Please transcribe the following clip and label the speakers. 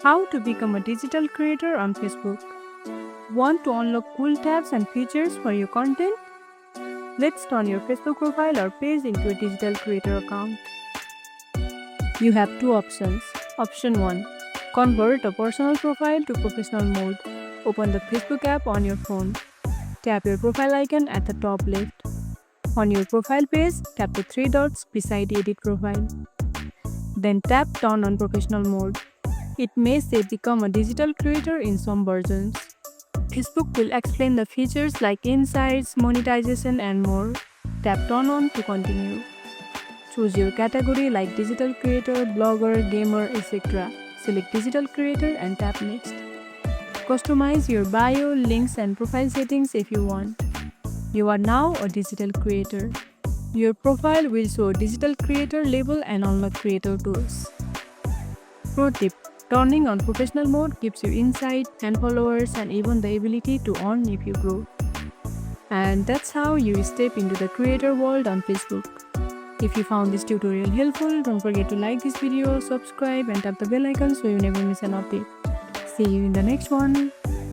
Speaker 1: How to become a digital creator on Facebook. Want to unlock cool tabs and features for your content? Let's turn your Facebook profile or page into a digital creator account. You have two options. Option 1. Convert a personal profile to professional mode. Open the Facebook app on your phone. Tap your profile icon at the top left. On your profile page, tap the three dots beside Edit Profile. Then tap Turn on Professional Mode. It may say Become a digital creator in some versions. Facebook will explain the features like insights, monetization, and more. Tap Turn on to continue. Choose your category like digital creator, blogger, gamer, etc. Select digital creator and tap next. Customize your bio, links, and profile settings if you want. You are now a digital creator. Your profile will show digital creator label and unlock creator tools. Pro tip: turning on professional mode gives you insight, and followers, and even the ability to earn if you grow. And that's how you step into the creator world on Facebook. If you found this tutorial helpful, don't forget to like this video, subscribe, and tap the bell icon so you never miss an update. See you in the next one.